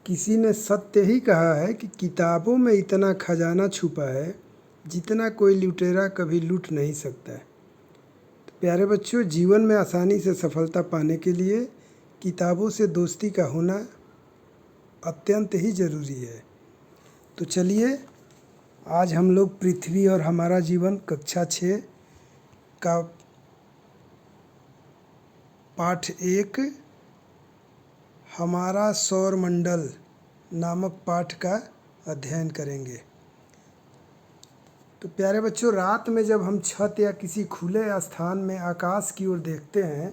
किसी ने सत्य ही कहा है कि किताबों में इतना खजाना छुपा है जितना कोई लुटेरा कभी लूट नहीं सकता है। तो प्यारे बच्चों, जीवन में आसानी से सफलता पाने के लिए किताबों से दोस्ती का होना अत्यंत ही ज़रूरी है। तो चलिए, आज हम लोग पृथ्वी और हमारा जीवन कक्षा 6 का पाठ 1 हमारा सौरमंडल नामक पाठ का अध्ययन करेंगे। तो प्यारे बच्चों, रात में जब हम छत या किसी खुले स्थान में आकाश की ओर देखते हैं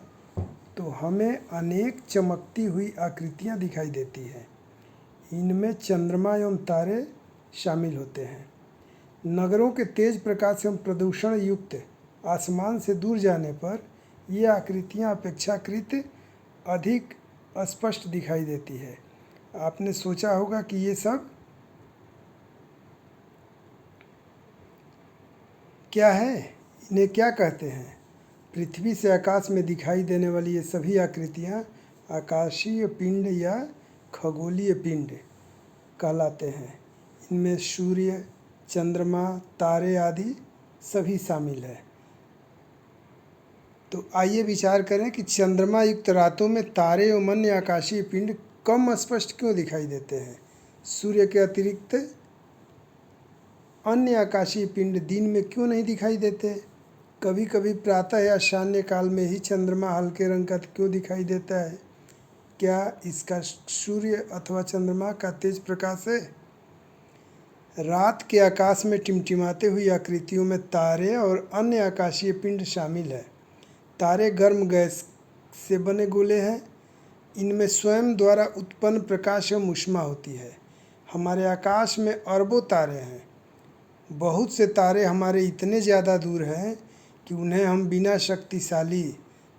तो हमें अनेक चमकती हुई आकृतियां दिखाई देती हैं। इनमें चंद्रमा एवं तारे शामिल होते हैं। नगरों के तेज प्रकाश एवं प्रदूषण युक्त आसमान से दूर जाने पर ये आकृतियां अपेक्षाकृत अधिक स्पष्ट दिखाई देती है। आपने सोचा होगा कि ये सब क्या है, इन्हें क्या कहते हैं। पृथ्वी से आकाश में दिखाई देने वाली ये सभी आकृतियां आकाशीय पिंड या खगोलीय पिंड कहलाते हैं। इनमें सूर्य, चंद्रमा, तारे आदि सभी शामिल है। तो आइए विचार करें कि चंद्रमा युक्त रातों में तारे एवं अन्य आकाशीय पिंड कम स्पष्ट क्यों दिखाई देते हैं। सूर्य के अतिरिक्त अन्य आकाशीय पिंड दिन में क्यों नहीं दिखाई देते। कभी कभी प्रातः या शान्य काल में ही चंद्रमा हल्के रंग का क्यों दिखाई देता है। क्या इसका सूर्य अथवा चंद्रमा का तेज प्रकाश है। रात के आकाश में टिमटिमाते हुई आकृतियों में तारे और अन्य आकाशीय पिंड शामिल है। तारे गर्म गैस से बने गोले हैं। इनमें स्वयं द्वारा उत्पन्न प्रकाश एवं ऊष्मा होती है। हमारे आकाश में अरबों तारे हैं। बहुत से तारे हमारे इतने ज़्यादा दूर हैं कि उन्हें हम बिना शक्तिशाली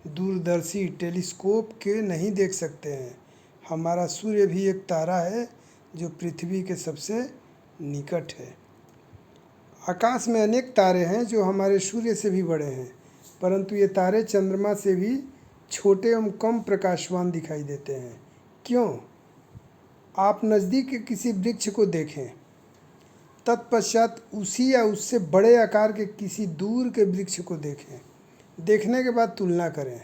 दूरदर्शी टेलीस्कोप के नहीं देख सकते हैं। हमारा सूर्य भी एक तारा है जो पृथ्वी के सबसे निकट है। आकाश में अनेक तारे हैं जो हमारे सूर्य से भी बड़े हैं, परंतु ये तारे चंद्रमा से भी छोटे एवं कम प्रकाशवान दिखाई देते हैं। क्यों? आप नज़दीक के किसी वृक्ष को देखें, तत्पश्चात उसी या उससे बड़े आकार के किसी दूर के वृक्ष को देखें। देखने के बाद तुलना करें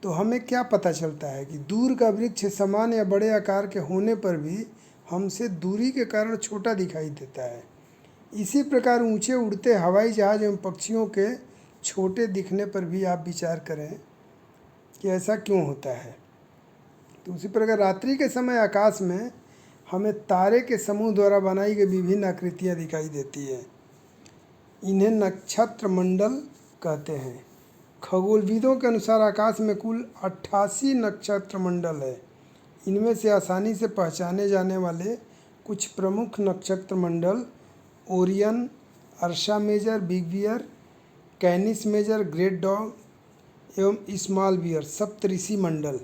तो हमें क्या पता चलता है कि दूर का वृक्ष समान या बड़े आकार के होने पर भी हमसे दूरी के कारण छोटा दिखाई देता है। इसी प्रकार ऊंचे उड़ते हवाई जहाज एवं पक्षियों के छोटे दिखने पर भी आप विचार करें कि ऐसा क्यों होता है। तो उसी प्रकार रात्रि के समय आकाश में हमें तारे के समूह द्वारा बनाई गई विभिन्न आकृतियाँ दिखाई देती है। इन्हें नक्षत्र मंडल कहते हैं। खगोलविदों के अनुसार आकाश में कुल 88 नक्षत्र मंडल है। इनमें से आसानी से पहचाने जाने वाले कुछ प्रमुख नक्षत्र मंडल Orion, Ursa Major, big bear, Canis Major, great dog एवं स्मॉल बियर, सप्तऋषि मंडल।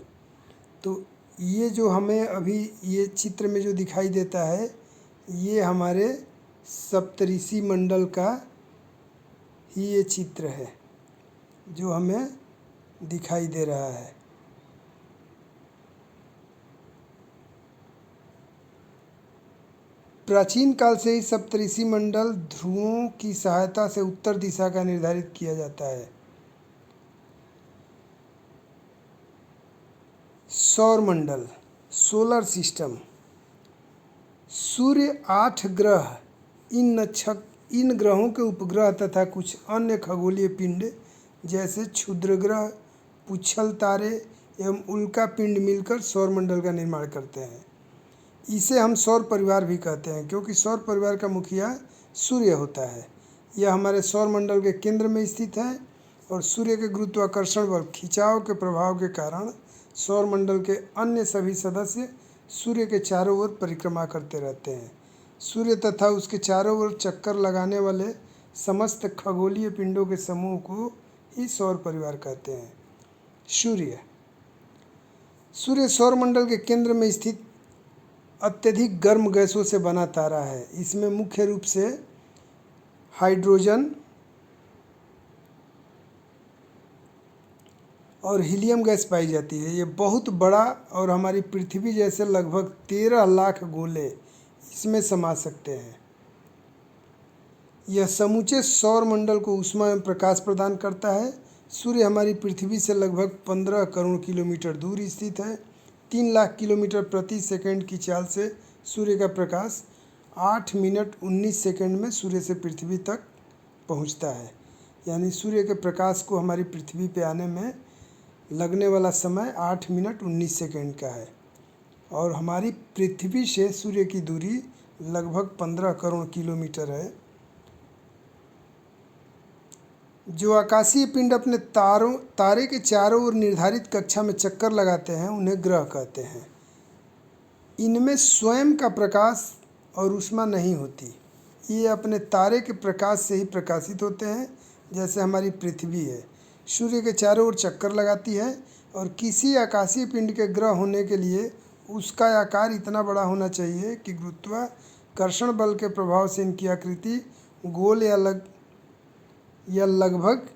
तो ये जो हमें अभी ये चित्र में जो दिखाई देता है, ये हमारे सप्तऋषि मंडल का ही ये चित्र है जो हमें दिखाई दे रहा है। प्राचीन काल से ही सप्तऋषि मंडल ध्रुवों की सहायता से उत्तर दिशा का निर्धारित किया जाता है। सौरमंडल, सोलर सिस्टम। सूर्य, 8 ग्रह, इन ग्रहों के उपग्रह तथा कुछ अन्य खगोलीय पिंड जैसे क्षुद्र ग्रह, पुच्छल तारे एवं उल्का पिंड मिलकर सौरमंडल का निर्माण करते हैं। इसे हम सौर परिवार भी कहते हैं क्योंकि सौर परिवार का मुखिया सूर्य होता है। यह हमारे सौरमंडल के केंद्र में स्थित है और सूर्य के गुरुत्वाकर्षण बल खिंचाव के प्रभाव के कारण सौरमंडल के अन्य सभी सदस्य सूर्य के चारों ओर परिक्रमा करते रहते हैं। सूर्य तथा उसके चारों ओर चक्कर लगाने वाले समस्त खगोलीय पिंडों के समूह को ही सौर परिवार कहते हैं। सूर्य सौरमंडल के केंद्र में स्थित अत्यधिक गर्म गैसों से बना तारा है। इसमें मुख्य रूप से हाइड्रोजन और हीलियम गैस पाई जाती है। ये बहुत बड़ा और हमारी पृथ्वी जैसे लगभग 13 लाख गोले इसमें समा सकते हैं। यह समूचे सौर मंडल को ऊष्मा एवं प्रकाश प्रदान करता है। सूर्य हमारी पृथ्वी से लगभग 15 करोड़ किलोमीटर दूर स्थित है। 3 लाख किलोमीटर प्रति सेकंड की चाल से सूर्य का प्रकाश 8 मिनट 19 सेकंड में सूर्य से पृथ्वी तक पहुंचता है। यानी सूर्य के प्रकाश को हमारी पृथ्वी पे आने में लगने वाला समय 8 मिनट 19 सेकंड का है। और हमारी पृथ्वी से सूर्य की दूरी लगभग 15 करोड़ किलोमीटर है। जो आकाशीय पिंड अपने तारे के चारों ओर निर्धारित कक्षा में चक्कर लगाते हैं उन्हें ग्रह कहते हैं। इनमें स्वयं का प्रकाश और ऊष्मा नहीं होती। ये अपने तारे के प्रकाश से ही प्रकाशित होते हैं, जैसे हमारी पृथ्वी है, सूर्य के चारों ओर चक्कर लगाती है। और किसी आकाशीय पिंड के ग्रह होने के लिए उसका आकार इतना बड़ा होना चाहिए कि गुरुत्वाकर्षण बल के प्रभाव से इनकी आकृति गोल या लगभग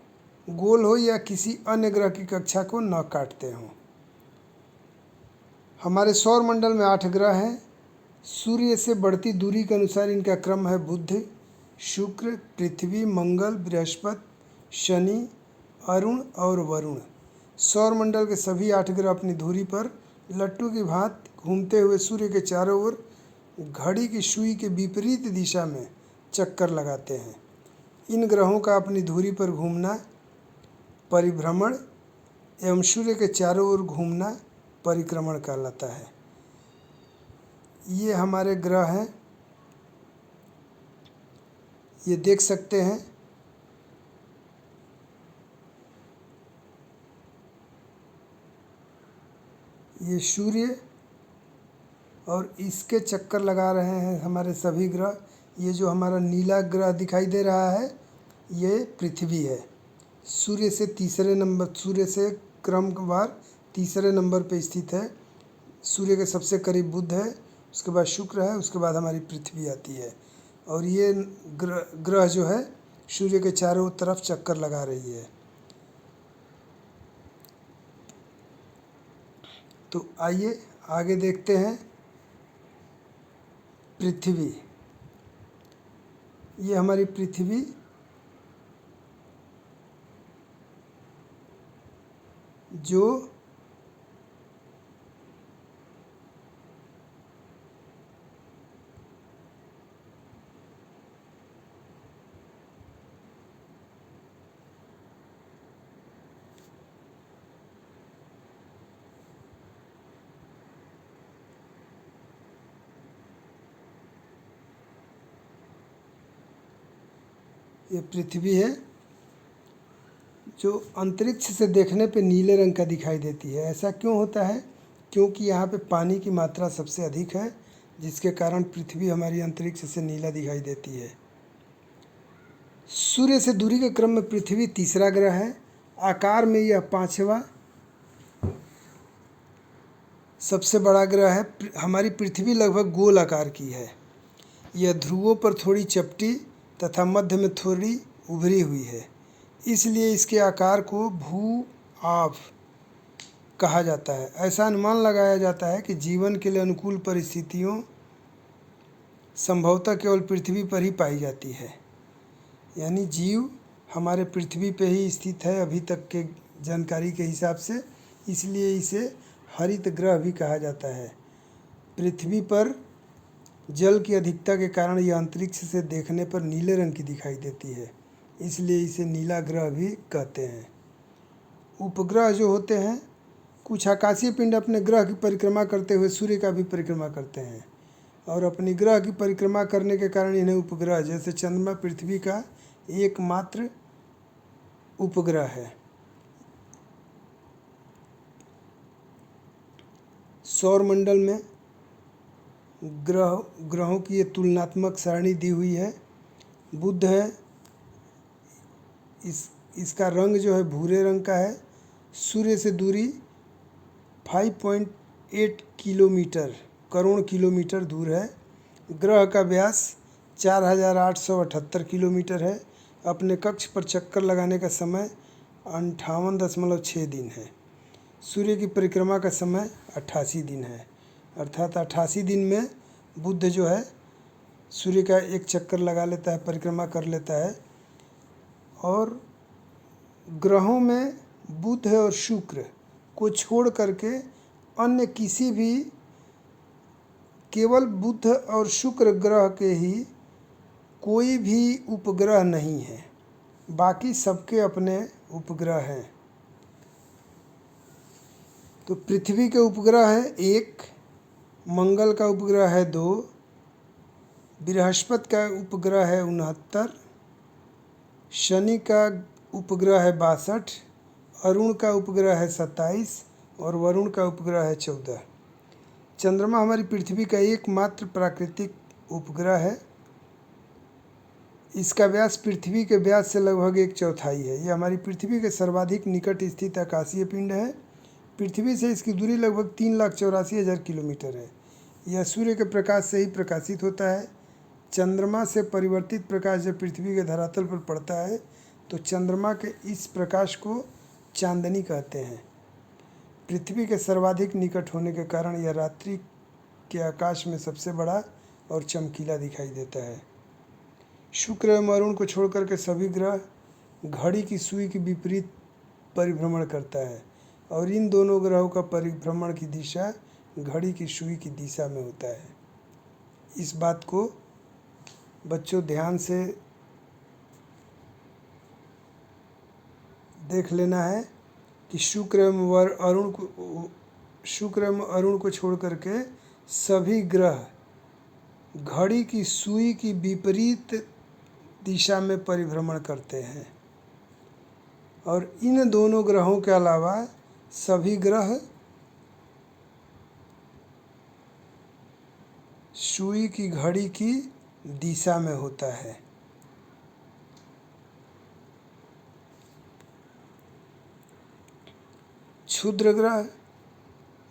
गोल हो या किसी अन्य ग्रह की कक्षा को न काटते हों। हमारे सौर मंडल में 8 ग्रह हैं। सूर्य से बढ़ती दूरी के अनुसार इनका क्रम है बुध, शुक्र, पृथ्वी, मंगल, बृहस्पति, शनि, अरुण और वरुण। सौर मंडल के सभी 8 ग्रह अपनी धुरी पर लट्टू की भांति घूमते हुए सूर्य के चारों ओर घड़ी की सुई के विपरीत दिशा में चक्कर लगाते हैं। इन ग्रहों का अपनी धुरी पर घूमना परिभ्रमण एवं सूर्य के चारों ओर घूमना परिक्रमण कहलाता है। ये हमारे ग्रह हैं, ये देख सकते हैं। ये सूर्य और इसके चक्कर लगा रहे हैं हमारे सभी ग्रह। ये जो हमारा नीला ग्रह दिखाई दे रहा है ये पृथ्वी है। सूर्य से क्रमवार तीसरे नंबर पे स्थित है। सूर्य के सबसे करीब बुध है, उसके बाद शुक्र है, उसके बाद हमारी पृथ्वी आती है। और ये ग्रह जो है सूर्य के चारों तरफ चक्कर लगा रही है। तो आइए आगे देखते हैं। पृथ्वी, ये हमारी पृथ्वी जो ये पृथ्वी है जो अंतरिक्ष से देखने पे नीले रंग का दिखाई देती है। ऐसा क्यों होता है? क्योंकि यहाँ पे पानी की मात्रा सबसे अधिक है, जिसके कारण पृथ्वी हमारी अंतरिक्ष से नीला दिखाई देती है। सूर्य से दूरी के क्रम में पृथ्वी तीसरा ग्रह है। आकार में यह 5वां सबसे बड़ा ग्रह है। हमारी पृथ्वी लगभग गोल आकार की है। यह ध्रुवों पर थोड़ी चपटी तथा मध्य में थोड़ी उभरी हुई है, इसलिए इसके आकार को भू-आभ कहा जाता है। ऐसा अनुमान लगाया जाता है कि जीवन के लिए अनुकूल परिस्थितियों संभवतः केवल पृथ्वी पर ही पाई जाती है। यानी जीव हमारे पृथ्वी पे ही स्थित है अभी तक के जानकारी के हिसाब से, इसलिए इसे हरित ग्रह भी कहा जाता है। पृथ्वी पर जल की अधिकता के कारण यह अंतरिक्ष से देखने पर नीले रंग की दिखाई देती है, इसलिए इसे नीला ग्रह भी कहते हैं। उपग्रह जो होते हैं, कुछ आकाशीय पिंड अपने ग्रह की परिक्रमा करते हुए सूर्य का भी परिक्रमा करते हैं और अपनी ग्रह की परिक्रमा करने के कारण इन्हें उपग्रह, जैसे चंद्रमा पृथ्वी का एकमात्र उपग्रह है। सौर मंडल में ग्रहों की ये तुलनात्मक सारणी दी हुई है। बुध है, इसका रंग जो है भूरे रंग का है। सूर्य से दूरी 5.8 करोड़ किलोमीटर दूर है। ग्रह का व्यास 4878 किलोमीटर है। अपने कक्ष पर चक्कर लगाने का समय 58.6 दिन है। सूर्य की परिक्रमा का समय 88 दिन है, अर्थात 88 दिन में बुध जो है सूर्य का एक चक्कर लगा लेता है, परिक्रमा कर लेता है। और ग्रहों में बुध और शुक्र को छोड़ करके अन्य किसी भी, केवल बुध और शुक्र ग्रह के ही कोई भी उपग्रह नहीं है, बाकी सबके अपने उपग्रह हैं। तो पृथ्वी के उपग्रह है 1, मंगल का उपग्रह है 2, बृहस्पति का उपग्रह है 69, शनि का उपग्रह है 62, अरुण का उपग्रह है 27 और वरुण का उपग्रह है 14। चंद्रमा हमारी पृथ्वी का एकमात्र प्राकृतिक उपग्रह है। इसका व्यास पृथ्वी के व्यास से लगभग 1/4 है। यह हमारी पृथ्वी के सर्वाधिक निकट स्थित आकाशीय पिंड है। पृथ्वी से इसकी दूरी लगभग 3,84,000 किलोमीटर है। यह सूर्य के प्रकाश से ही प्रकाशित होता है। चंद्रमा से परिवर्तित प्रकाश जब पृथ्वी के धरातल पर पड़ता है तो चंद्रमा के इस प्रकाश को चांदनी कहते हैं। पृथ्वी के सर्वाधिक निकट होने के कारण यह रात्रि के आकाश में सबसे बड़ा और चमकीला दिखाई देता है। शुक्र एवं अरुण को छोड़कर के सभी ग्रह घड़ी की सुई के विपरीत परिभ्रमण करता है और इन दोनों ग्रहों का परिभ्रमण की दिशा घड़ी की सुई की दिशा में होता है। इस बात को बच्चों ध्यान से देख लेना है कि शुक्र एवं अरुण को छोड़ करके सभी ग्रह घड़ी की सुई की विपरीत दिशा में परिभ्रमण करते हैं और इन दोनों ग्रहों के अलावा सभी ग्रह सुई की घड़ी की दिशा में होता है। क्षुद्र ग्रह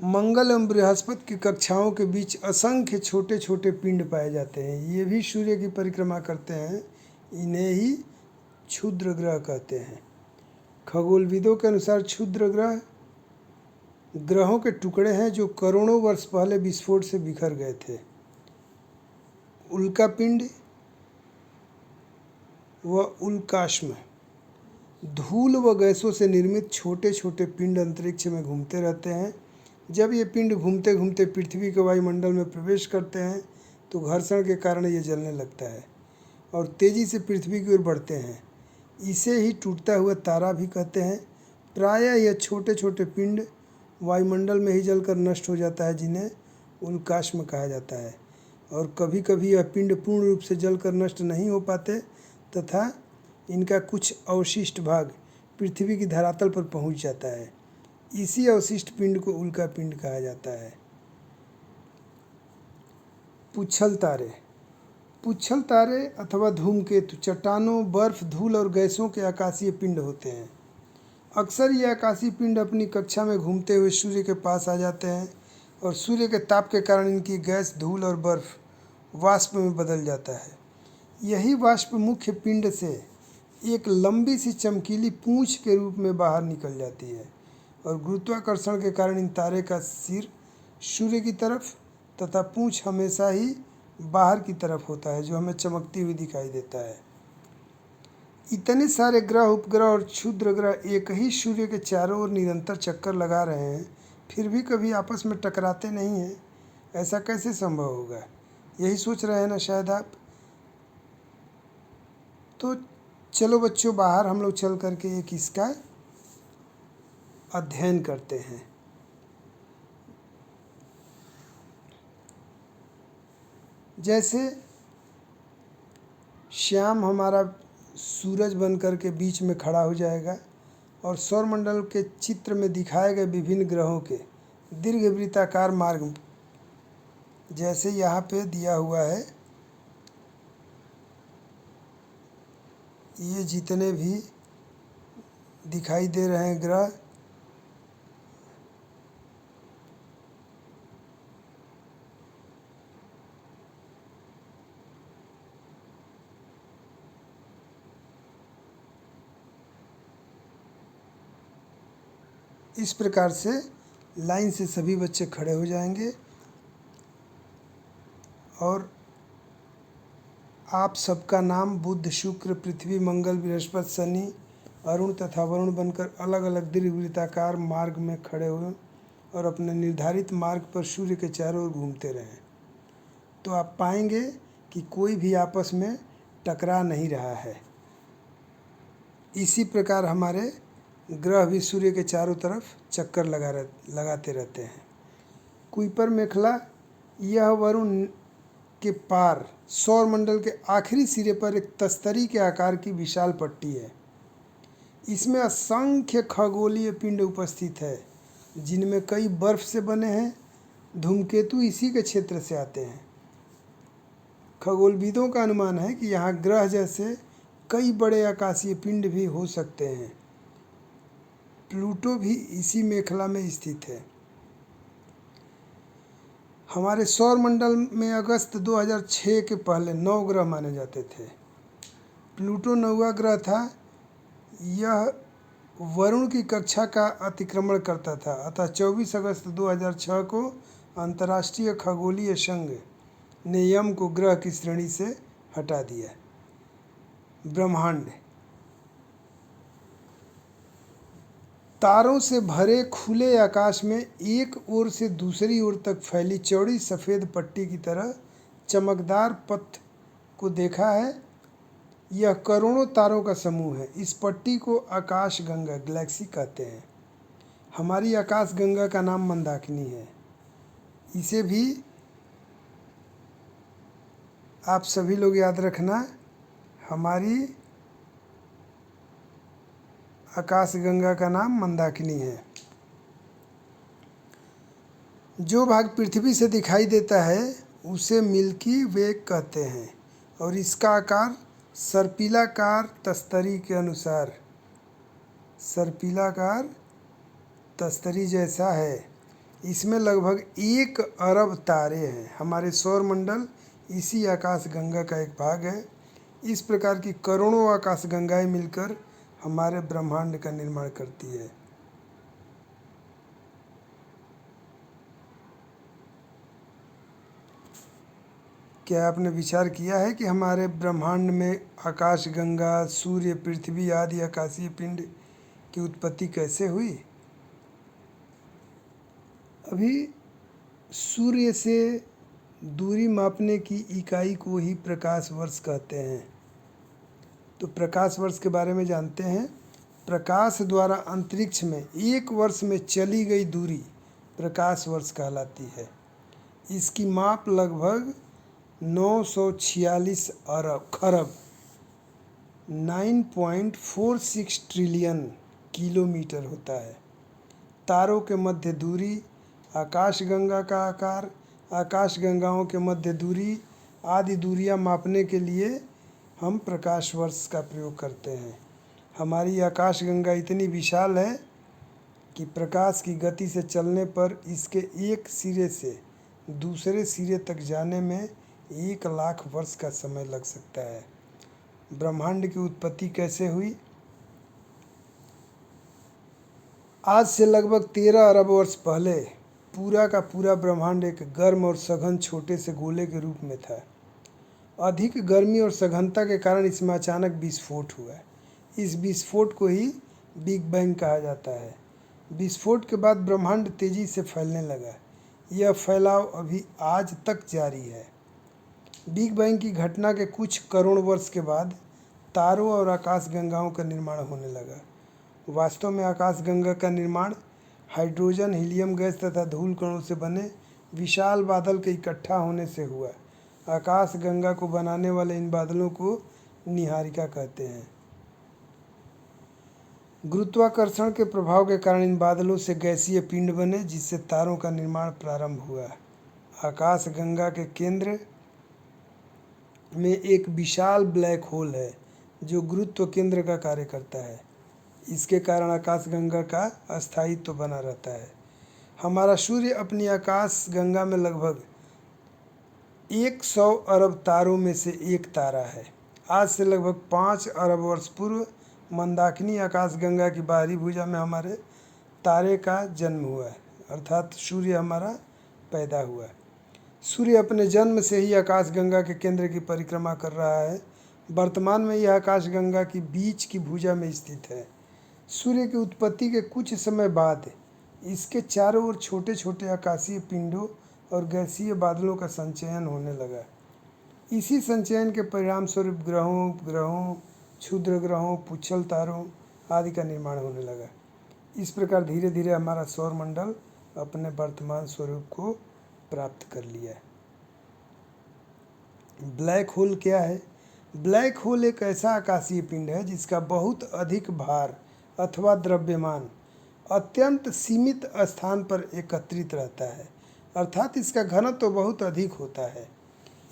मंगल एवं बृहस्पति की कक्षाओं के बीच असंख्य छोटे छोटे पिंड पाए जाते हैं। ये भी सूर्य की परिक्रमा करते हैं, इन्हें ही क्षुद्र ग्रह कहते हैं। खगोलविदों के अनुसार क्षुद्र ग्रह ग्रहों के टुकड़े हैं जो करोड़ों वर्ष पहले विस्फोट से बिखर गए थे। उल्कापिंड व उल्काश्म धूल व गैसों से निर्मित छोटे छोटे पिंड अंतरिक्ष में घूमते रहते हैं। जब ये पिंड घूमते घूमते पृथ्वी के वायुमंडल में प्रवेश करते हैं तो घर्षण के कारण ये जलने लगता है और तेज़ी से पृथ्वी की ओर बढ़ते हैं। इसे ही टूटता हुआ तारा भी कहते हैं। प्रायः यह छोटे छोटे पिंड वायुमंडल में ही जलकर नष्ट हो जाता है, जिन्हें उल्काश्म कहा जाता है। और कभी कभी यह पिंड पूर्ण रूप से जलकर नष्ट नहीं हो पाते तथा इनका कुछ अवशिष्ट भाग पृथ्वी की धरातल पर पहुंच जाता है। इसी अवशिष्ट पिंड को उल्का पिंड कहा जाता है। पुच्छल तारे पुच्छल तारे अथवा धूमकेतु चट्टानों, बर्फ, धूल और गैसों के आकाशीय पिंड होते हैं। अक्सर ये आकाशीय पिंड अपनी कक्षा में घूमते हुए सूर्य के पास आ जाते हैं और सूर्य के ताप के कारण इनकी गैस, धूल और बर्फ वाष्प में बदल जाता है। यही वाष्प मुख्य पिंड से एक लंबी सी चमकीली पूंछ के रूप में बाहर निकल जाती है और गुरुत्वाकर्षण के कारण इन तारे का सिर सूर्य की तरफ तथा पूंछ हमेशा ही बाहर की तरफ होता है, जो हमें चमकती हुई दिखाई देता है। इतने सारे ग्रह, उपग्रह और क्षुद्र ग्रह एक ही सूर्य के चारों ओर निरंतर चक्कर लगा रहे हैं, फिर भी कभी आपस में टकराते नहीं हैं। ऐसा कैसे संभव होगा? यही सोच रहे हैं ना शायद आप। तो चलो बच्चों, बाहर हम लोग चल करके एक इसका अध्ययन करते हैं। जैसे श्याम हमारा सूरज बन करके बीच में खड़ा हो जाएगा और सौरमंडल के चित्र में दिखाए गए विभिन्न ग्रहों के दीर्घवृत्ताकार मार्ग जैसे यहाँ पे दिया हुआ है, ये जितने भी दिखाई दे रहे हैं ग्रह, इस प्रकार से लाइन से सभी बच्चे खड़े हो जाएंगे और आप सबका नाम बुध, शुक्र, पृथ्वी, मंगल, बृहस्पति, शनि, अरुण तथा वरुण बनकर अलग अलग दीर्घवृत्ताकार मार्ग में खड़े हुए और अपने निर्धारित मार्ग पर सूर्य के चारों ओर घूमते रहें। तो आप पाएंगे कि कोई भी आपस में टकरा नहीं रहा है। इसी प्रकार हमारे ग्रह भी सूर्य के चारों तरफ चक्कर लगाते रहते हैं। कुइपर मेखला यह वरुण के पार सौर मंडल के आखिरी सिरे पर एक तस्तरी के आकार की विशाल पट्टी है। इसमें असंख्य खगोलीय पिंड उपस्थित है, जिनमें कई बर्फ से बने हैं। धूमकेतु इसी के क्षेत्र से आते हैं। खगोलविदों का अनुमान है कि यहाँ ग्रह जैसे कई बड़े आकाशीय पिंड भी हो सकते हैं। प्लूटो भी इसी मेखला में स्थित है। हमारे सौर मंडल में अगस्त 2006 के पहले 9 ग्रह माने जाते थे। प्लूटो 9वां ग्रह था। यह वरुण की कक्षा का अतिक्रमण करता था, अतः 24 अगस्त 2006 को अंतर्राष्ट्रीय खगोलीय संघ ने यम को ग्रह की श्रेणी से हटा दिया। ब्रह्मांड तारों से भरे खुले आकाश में एक ओर से दूसरी ओर तक फैली चौड़ी सफ़ेद पट्टी की तरह चमकदार पथ को देखा है। यह करोड़ों तारों का समूह है। इस पट्टी को आकाश गंगा गैलेक्सी कहते हैं। हमारी आकाश गंगा का नाम मंदाकिनी है। इसे भी आप सभी लोग याद रखना। हमारी आकाश गंगा का नाम मंदाकिनी है। जो भाग पृथ्वी से दिखाई देता है उसे मिल्की वे कहते हैं और इसका आकार सर्पिलाकार तस्तरी के अनुसार सर्पिलाकार तस्तरी जैसा है। इसमें लगभग 1 अरब तारे हैं। हमारे सौर मंडल इसी आकाश गंगा का एक भाग है। इस प्रकार की करोड़ों आकाश गंगाएं मिलकर हमारे ब्रह्मांड का निर्माण करती है। क्या आपने विचार किया है कि हमारे ब्रह्मांड में आकाश गंगा, सूर्य, पृथ्वी आदि आकाशीय पिंड की उत्पत्ति कैसे हुई? अभी सूर्य से दूरी मापने की इकाई को ही प्रकाश वर्ष कहते हैं। तो प्रकाश वर्ष के बारे में जानते हैं। प्रकाश द्वारा अंतरिक्ष में 1 वर्ष में चली गई दूरी प्रकाश वर्ष कहलाती है। इसकी माप लगभग 946 खरब 9.46 ट्रिलियन किलोमीटर होता है। तारों के मध्य दूरी, आकाशगंगा का आकार, आकाशगंगाओं के मध्य दूरी आदि दूरियां मापने के लिए हम प्रकाश वर्ष का प्रयोग करते हैं। हमारी आकाशगंगा इतनी विशाल है कि प्रकाश की गति से चलने पर इसके एक सिरे से दूसरे सिरे तक जाने में 1 लाख वर्ष का समय लग सकता है। ब्रह्मांड की उत्पत्ति कैसे हुई? आज से लगभग 13 अरब वर्ष पहले पूरा का पूरा ब्रह्मांड एक गर्म और सघन छोटे से गोले के रूप में था। अधिक गर्मी और सघनता के कारण इसमें अचानक विस्फोट हुआ। इस विस्फोट को ही बिग बैंग कहा जाता है। विस्फोट के बाद ब्रह्मांड तेजी से फैलने लगा। यह फैलाव अभी आज तक जारी है। बिग बैंग की घटना के कुछ करोड़ वर्ष के बाद तारों और आकाशगंगाओं का निर्माण होने लगा। वास्तव में आकाशगंगा का निर्माण हाइड्रोजन, हीलियम गैस तथा धूल कणों से बने विशाल बादल के इकट्ठा होने से हुआ। आकाशगंगा को बनाने वाले इन बादलों को निहारिका कहते हैं। गुरुत्वाकर्षण के प्रभाव के कारण इन बादलों से गैसीय पिंड बने, जिससे तारों का निर्माण प्रारंभ हुआ। आकाशगंगा के केंद्र में एक विशाल ब्लैक होल है जो गुरुत्व केंद्र का कार्य करता है। इसके कारण आकाशगंगा का अस्थायित्व बना रहता है। हमारा सूर्य अपनी आकाशगंगा में लगभग 100 अरब तारों में से एक तारा है। आज से लगभग 5 अरब वर्ष पूर्व मंदाकिनी आकाशगंगा की बाहरी भुजा में हमारे तारे का जन्म हुआ है, अर्थात सूर्य हमारा पैदा हुआ है। सूर्य अपने जन्म से ही आकाशगंगा के केंद्र की परिक्रमा कर रहा है। वर्तमान में यह आकाशगंगा की बीच की भुजा में स्थित है। सूर्य की उत्पत्ति के कुछ समय बाद इसके चारों ओर छोटे छोटे आकाशीय पिंडों और गैसीय बादलों का संचयन होने लगा। इसी संचयन के परिणाम स्वरूप ग्रहों, उपग्रहों, क्षुद्र ग्रहों, पुच्छल तारों आदि का निर्माण होने लगा। इस प्रकार धीरे धीरे हमारा सौरमंडल अपने वर्तमान स्वरूप को प्राप्त कर लिया है। ब्लैक होल क्या है? ब्लैक होल एक ऐसा आकाशीय पिंड है जिसका बहुत अधिक भार अथवा द्रव्यमान अत्यंत सीमित स्थान पर एकत्रित रहता है, अर्थात इसका घनत्व तो बहुत अधिक होता है।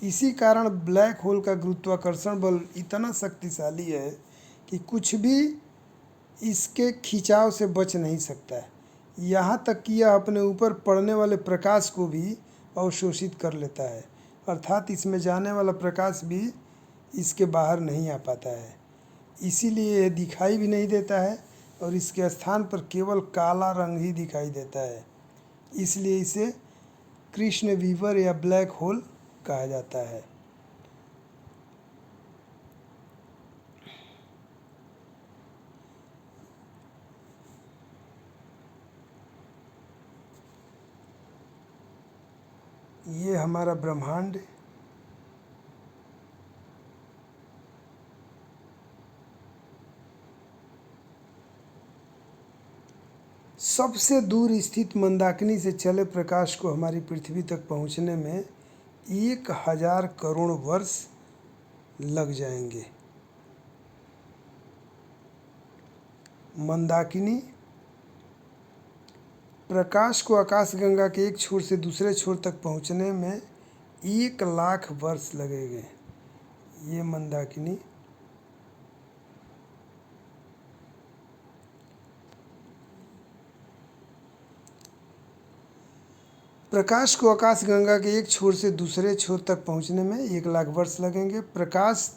इसी कारण ब्लैक होल का गुरुत्वाकर्षण बल इतना शक्तिशाली है कि कुछ भी इसके खिंचाव से बच नहीं सकता है। यहाँ तक कि यह अपने ऊपर पड़ने वाले प्रकाश को भी अवशोषित कर लेता है, अर्थात इसमें जाने वाला प्रकाश भी इसके बाहर नहीं आ पाता है। इसीलिए यह दिखाई भी नहीं देता है और इसके स्थान पर केवल काला रंग ही दिखाई देता है। इसलिए इसे कृष्ण वीवर या ब्लैक होल कहा जाता है। ये हमारा ब्रह्मांड सबसे दूर स्थित मंदाकिनी से चले प्रकाश को हमारी पृथ्वी तक पहुंचने में 1000 करोड़ वर्ष लग जाएंगे। मंदाकिनी प्रकाश को आकाशगंगा के एक छोर से दूसरे छोर तक पहुंचने में 1,00,000 वर्ष लगेंगे। ये मंदाकिनी प्रकाश को आकाशगंगा के एक छोर से दूसरे छोर तक पहुंचने में 1,00,000 वर्ष लगेंगे। प्रकाश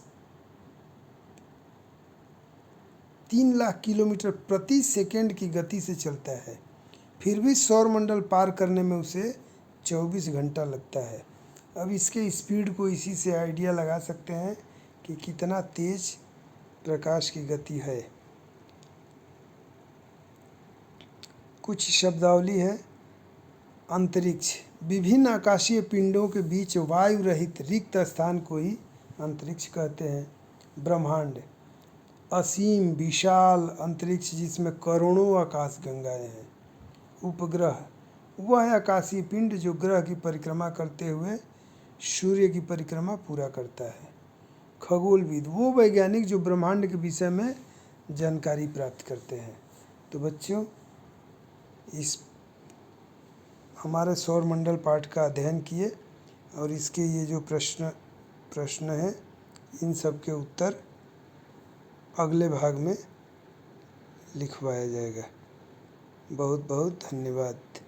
3,00,000 किलोमीटर प्रति सेकंड की गति से चलता है, फिर भी सौरमंडल पार करने में उसे 24 घंटा लगता है। अब इसके स्पीड को इसी से आइडिया लगा सकते हैं कि कितना तेज प्रकाश की गति है। कुछ शब्दावली है। अंतरिक्ष विभिन्न आकाशीय पिंडों के बीच वायु रहित रिक्त स्थान को ही अंतरिक्ष कहते हैं। ब्रह्मांड असीम विशाल अंतरिक्ष जिसमें करोड़ों आकाशगंगाएं हैं। उपग्रह वह है आकाशीय पिंड जो ग्रह की परिक्रमा करते हुए सूर्य की परिक्रमा पूरा करता है। खगोलविद वो वैज्ञानिक जो ब्रह्मांड के विषय में जानकारी प्राप्त करते हैं। तो बच्चों, इस हमारे सौरमंडल पाठ का अध्ययन किए और इसके ये जो प्रश्न हैं इन सब के उत्तर अगले भाग में लिखवाया जाएगा। बहुत बहुत धन्यवाद।